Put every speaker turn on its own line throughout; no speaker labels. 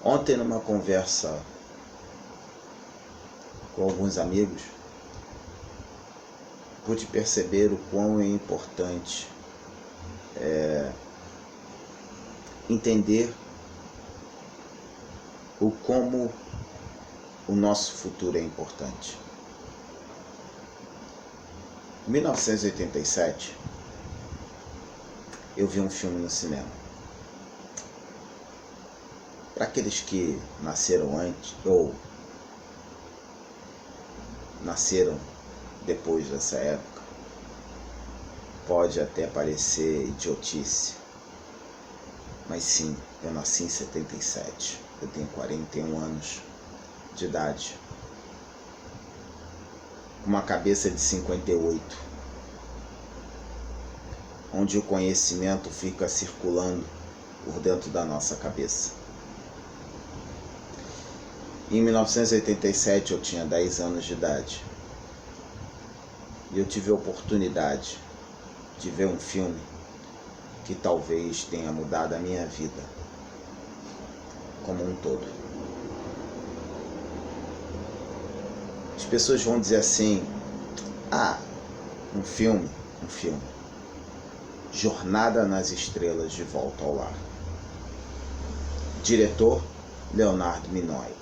Ontem, numa conversa com alguns amigos, pude perceber o quão é importante entender o como o nosso futuro é importante. Em 1987, eu vi um filme no cinema. Para aqueles que nasceram antes ou nasceram depois dessa época, pode até parecer idiotice, mas sim, eu nasci em 77, eu tenho 41 anos de idade, uma cabeça de 58, onde o conhecimento fica circulando por dentro da nossa cabeça. Em 1987 eu tinha 10 anos de idade e eu tive a oportunidade de ver um filme que talvez tenha mudado a minha vida como um todo. As pessoas vão dizer assim: um filme. Jornada nas Estrelas, de Volta ao Lar. Diretor Leonard Nimoy.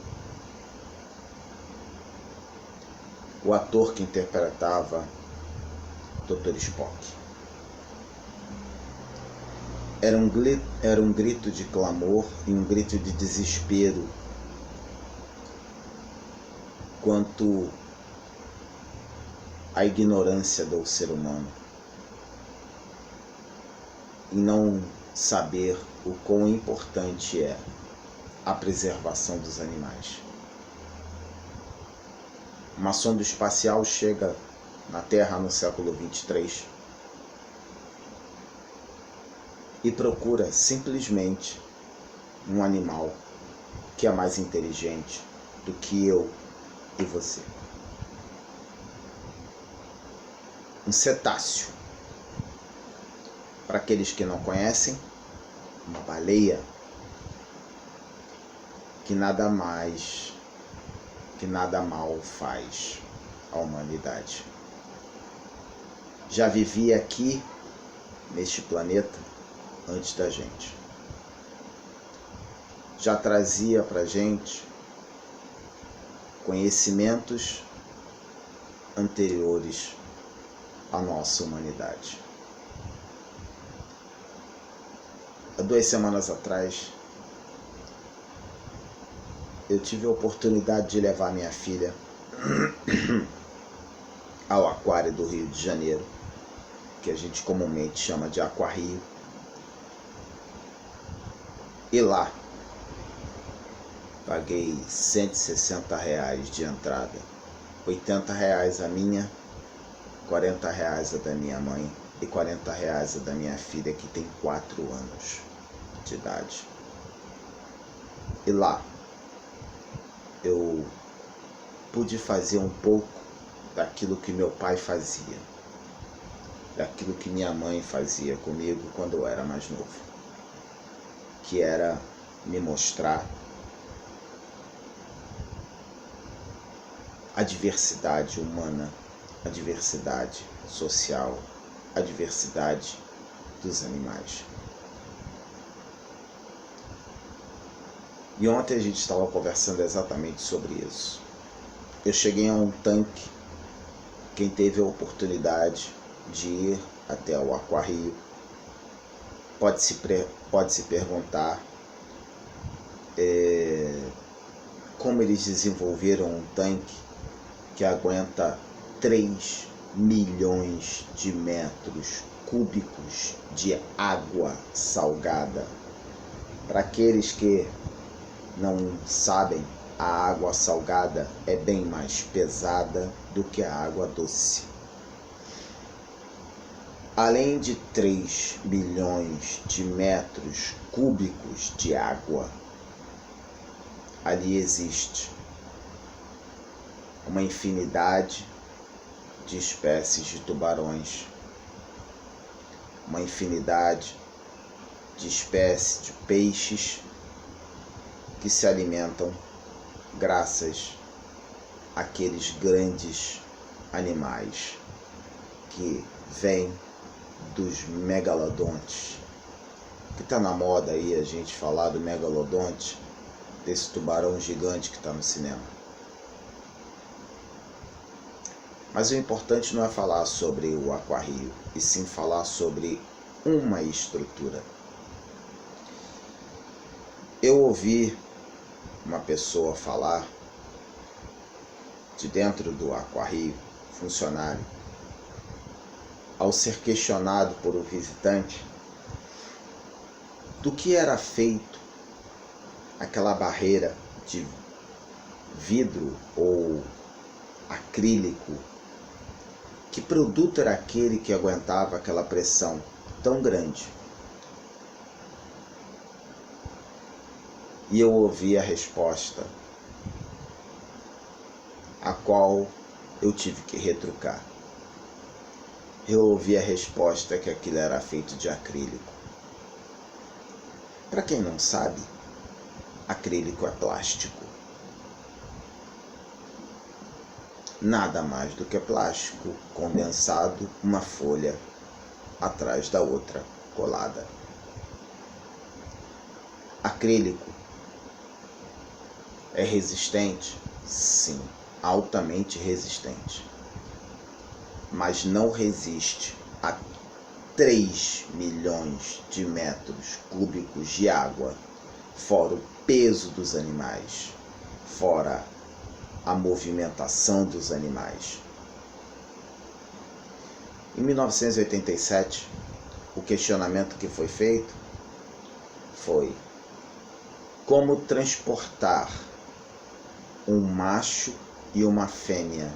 O ator que interpretava Dr. Spock. Era um grito de clamor e um grito de desespero quanto à ignorância do ser humano e não saber o quão importante é a preservação dos animais. Uma sonda espacial chega na Terra no século 23 e procura simplesmente um animal que é mais inteligente do que eu e você. Um cetáceo. Para aqueles que não conhecem, uma baleia que nada mal faz à humanidade. Já vivia aqui, neste planeta, antes da gente. Já trazia pra gente conhecimentos anteriores à nossa humanidade. Há 2 semanas atrás, eu tive a oportunidade de levar minha filha ao Aquário do Rio de Janeiro, que a gente comumente chama de Aquário. E lá, paguei R$160 de entrada, R$80 a minha, R$40 a da minha mãe e R$40 a da minha filha, que tem 4 anos de idade. E lá, eu pude fazer um pouco daquilo que meu pai fazia, daquilo que minha mãe fazia comigo quando eu era mais novo, que era me mostrar a diversidade humana, a diversidade social, a diversidade dos animais. E ontem a gente estava conversando exatamente sobre isso. Eu cheguei a um tanque. Quem teve a oportunidade de ir até o Aquário pode se perguntar como eles desenvolveram um tanque que aguenta 3 milhões de metros cúbicos de água salgada. Para aqueles que não sabem, a água salgada é bem mais pesada do que a água doce. Além de 3 milhões de metros cúbicos de água, ali existe uma infinidade de espécies de tubarões, uma infinidade de espécies de peixes que se alimentam graças àqueles grandes animais que vêm dos megalodontes, que está na moda aí a gente falar do megalodonte, desse tubarão gigante que está no cinema. Mas o importante não é falar sobre o Aquário, e sim falar sobre uma estrutura. Eu ouvi uma pessoa falar de dentro do Aquário, funcionário, ao ser questionado por um visitante do que era feito aquela barreira de vidro ou acrílico, que produto era aquele que aguentava aquela pressão tão grande. E eu ouvi a resposta, a qual eu tive que retrucar. Eu ouvi a resposta que aquilo era feito de acrílico. Para quem não sabe, acrílico é plástico. Nada mais do que plástico condensado, uma folha atrás da outra, colada. Acrílico é resistente? Sim, altamente resistente. Mas não resiste a 3 milhões de metros cúbicos de água, fora o peso dos animais, fora a movimentação dos animais. Em 1987, o questionamento que foi feito foi: como transportar um macho e uma fêmea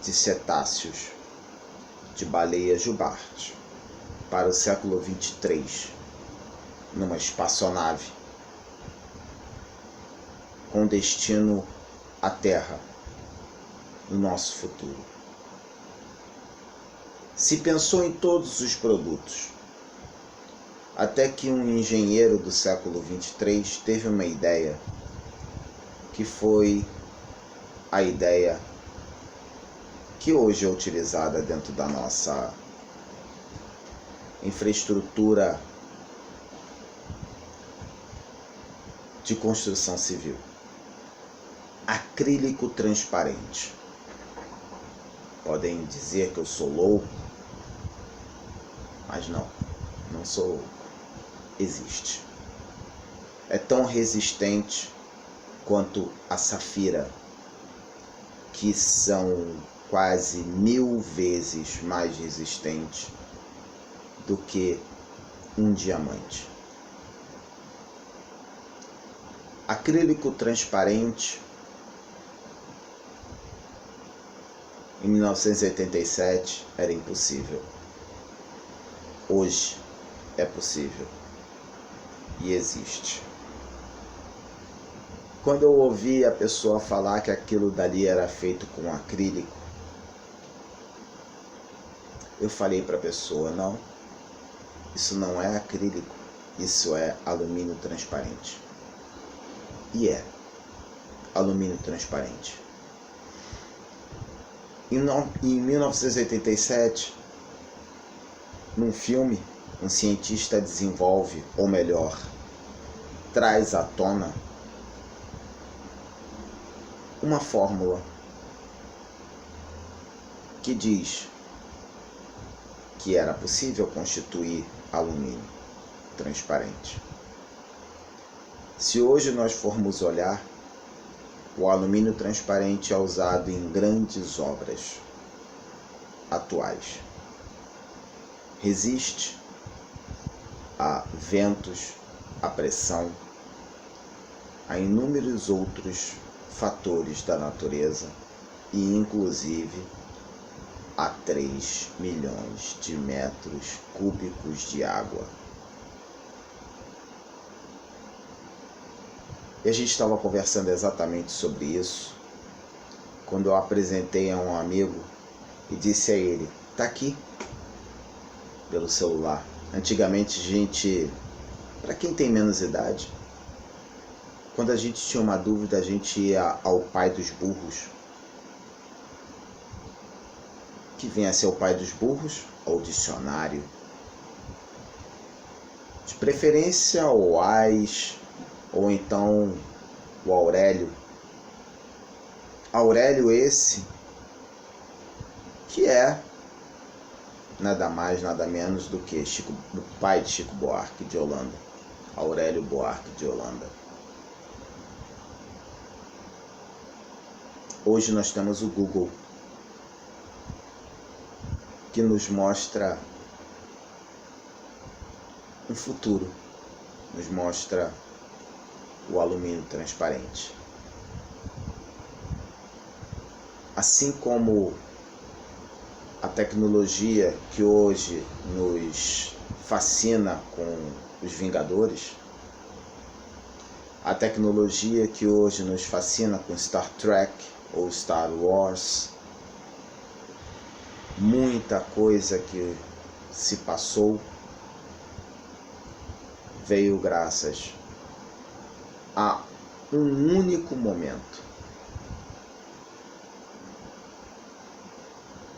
de cetáceos, de baleia jubarte, para o século 23, numa espaçonave, com destino à Terra, no nosso futuro. Se pensou em todos os produtos, até que um engenheiro do século 23 teve uma ideia, que foi a ideia que hoje é utilizada dentro da nossa infraestrutura de construção civil. Acrílico transparente. Podem dizer que eu sou louco, mas não sou louco. Existe. É tão resistente quanto a safira, que são quase 1000 vezes mais resistente do que um diamante. Acrílico transparente, em 1987 era impossível. Hoje é possível e existe. Quando eu ouvi a pessoa falar que aquilo dali era feito com acrílico, eu falei para a pessoa: não, isso não é acrílico, isso é alumínio transparente. E é alumínio transparente. Em 1987, num filme, um cientista desenvolve, ou melhor, traz à tona uma fórmula que diz que era possível constituir alumínio transparente. Se hoje nós formos olhar, o alumínio transparente é usado em grandes obras atuais. Resiste a ventos, a pressão, a inúmeros outros fatores da natureza e inclusive a 3 milhões de metros cúbicos de água. E a gente estava conversando exatamente sobre isso quando eu apresentei a um amigo e disse a ele: tá aqui, pelo celular. Antigamente, gente, para quem tem menos idade, Quando a gente tinha uma dúvida, a gente ia ao pai dos burros. Que vem a ser o pai dos burros? Ao dicionário. De preferência o Ais, ou então o Aurélio. Aurélio esse, que é nada mais, nada menos do que o pai de Chico Buarque de Holanda. Aurélio Buarque de Holanda. Hoje nós temos o Google, que nos mostra um futuro, nos mostra o alumínio transparente. Assim como a tecnologia que hoje nos fascina com os Vingadores, a tecnologia que hoje nos fascina com Star Trek ou Star Wars, muita coisa que se passou veio graças a um único momento: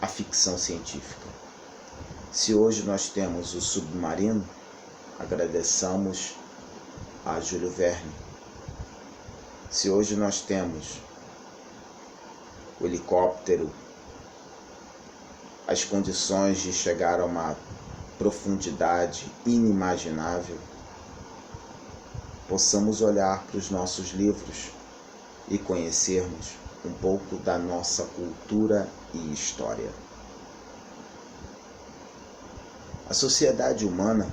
a ficção científica. Se hoje nós temos o submarino, agradeçamos a Júlio Verne. Se hoje nós temos o helicóptero, as condições de chegar a uma profundidade inimaginável, possamos olhar para os nossos livros e conhecermos um pouco da nossa cultura e história. A sociedade humana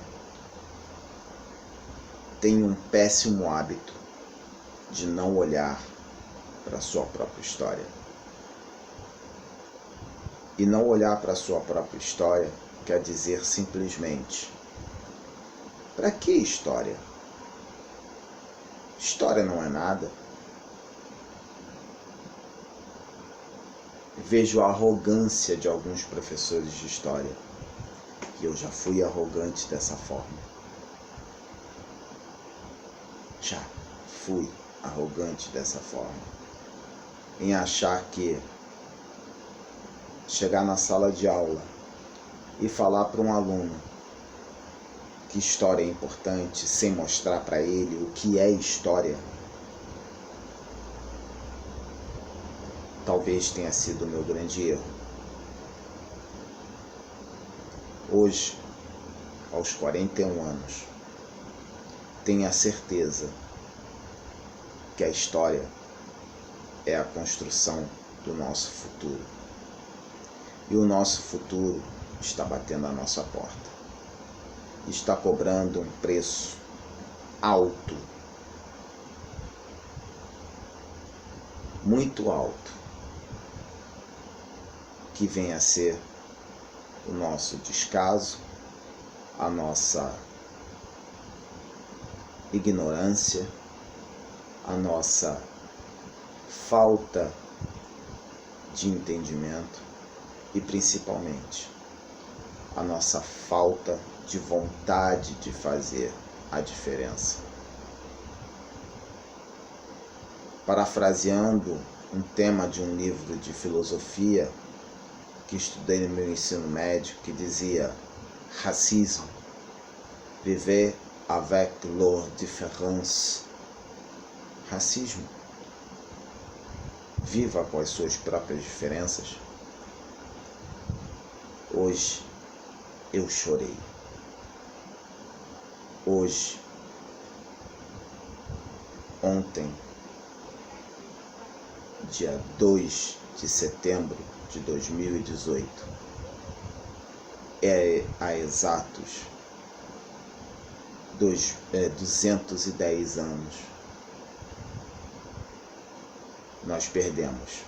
tem um péssimo hábito de não olhar para a sua própria história. E não olhar para a sua própria história quer dizer simplesmente: para que história? História não é nada. Vejo a arrogância de alguns professores de história, e eu já fui arrogante dessa forma. Já fui arrogante dessa forma, em achar que chegar na sala de aula e falar para um aluno que história é importante sem mostrar para ele o que é história, talvez tenha sido o meu grande erro. Hoje, aos 41 anos, tenho a certeza que a história é a construção do nosso futuro. E o nosso futuro está batendo a nossa porta. Está cobrando um preço alto, muito alto, que vem a ser o nosso descaso, a nossa ignorância, a nossa falta de entendimento e principalmente a nossa falta de vontade de fazer a diferença. Parafraseando um tema de um livro de filosofia que estudei no meu ensino médio, que dizia: racisme, vivez avec leurs différences. Racismo, viva com as suas próprias diferenças. Hoje eu chorei. Hoje, ontem, dia 2 de setembro de 2018, há exatos 210 anos, nós perdemos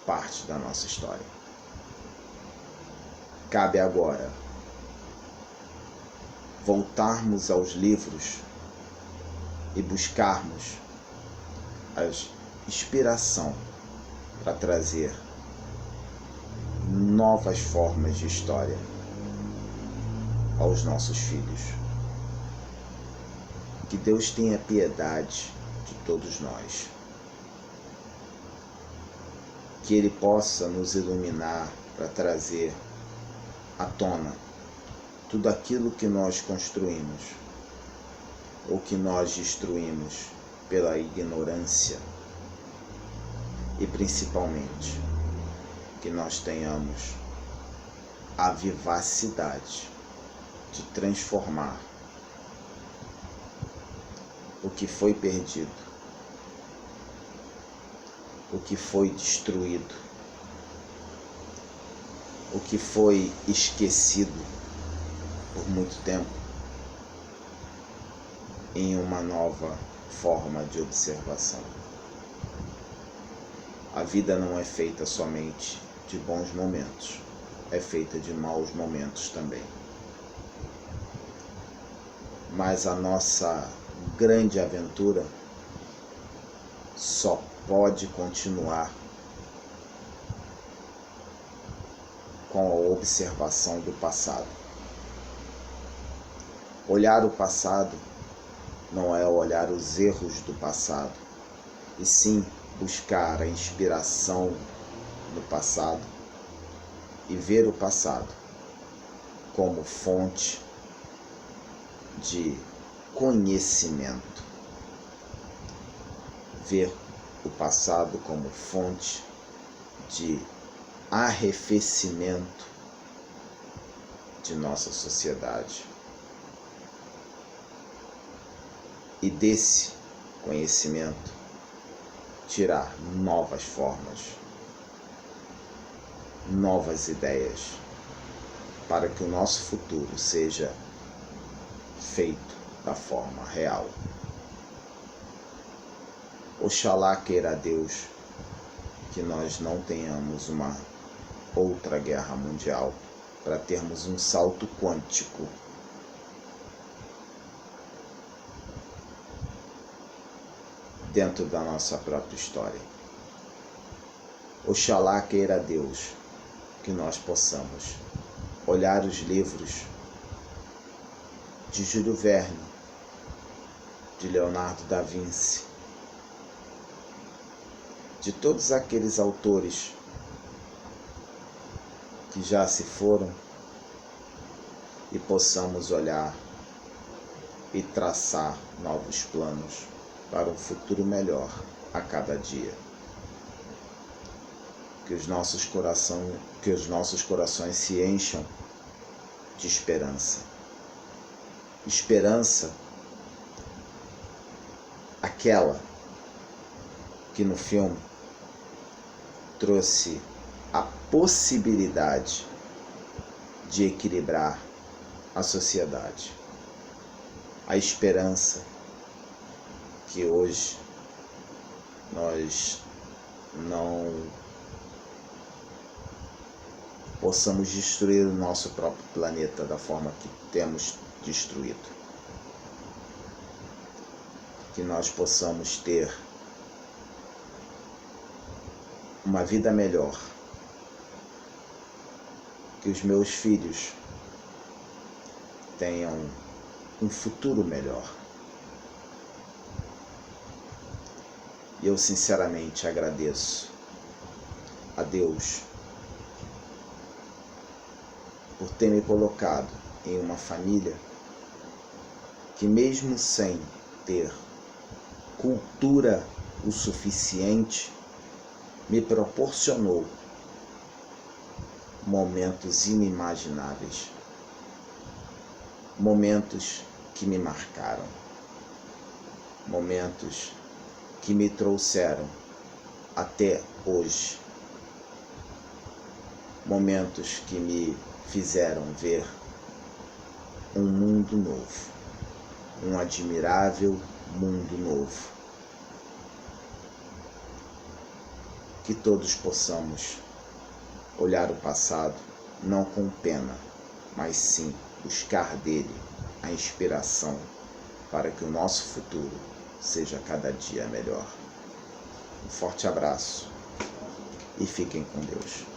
parte da nossa história. Cabe agora voltarmos aos livros e buscarmos a inspiração para trazer novas formas de história aos nossos filhos. Que Deus tenha piedade de todos nós. Que Ele possa nos iluminar para trazer à tona tudo aquilo que nós construímos ou que nós destruímos pela ignorância, e principalmente que nós tenhamos a vivacidade de transformar o que foi perdido, o que foi destruído, o que foi esquecido por muito tempo, em uma nova forma de observação. A vida não é feita somente de bons momentos, é feita de maus momentos também. Mas a nossa grande aventura só pode continuar com a observação do passado. Olhar o passado não é olhar os erros do passado, e sim buscar a inspiração no passado e ver o passado como fonte de conhecimento. Ver o passado como fonte de arrefecimento de nossa sociedade. E desse conhecimento tirar novas formas, novas ideias, para que o nosso futuro seja feito da forma real. Oxalá queira Deus que nós não tenhamos uma outra guerra mundial para termos um salto quântico dentro da nossa própria história. Oxalá queira Deus que nós possamos olhar os livros de Júlio Verne, de Leonardo da Vinci, de todos aqueles autores que já se foram, e possamos olhar e traçar novos planos para um futuro melhor a cada dia. Que os nossos corações se encham de esperança. Esperança, aquela que no filme trouxe a possibilidade de equilibrar a sociedade. A esperança que hoje nós não possamos destruir o nosso próprio planeta da forma que temos destruído. Que nós possamos ter uma vida melhor. Que os meus filhos tenham um futuro melhor. E eu sinceramente agradeço a Deus por ter me colocado em uma família que, mesmo sem ter cultura o suficiente, me proporcionou momentos inimagináveis, momentos que me marcaram, momentos que me trouxeram até hoje, momentos que me fizeram ver um mundo novo, um admirável mundo novo. Que todos possamos olhar o passado não com pena, mas sim buscar dele a inspiração para que o nosso futuro seja cada dia melhor. Um forte abraço e fiquem com Deus.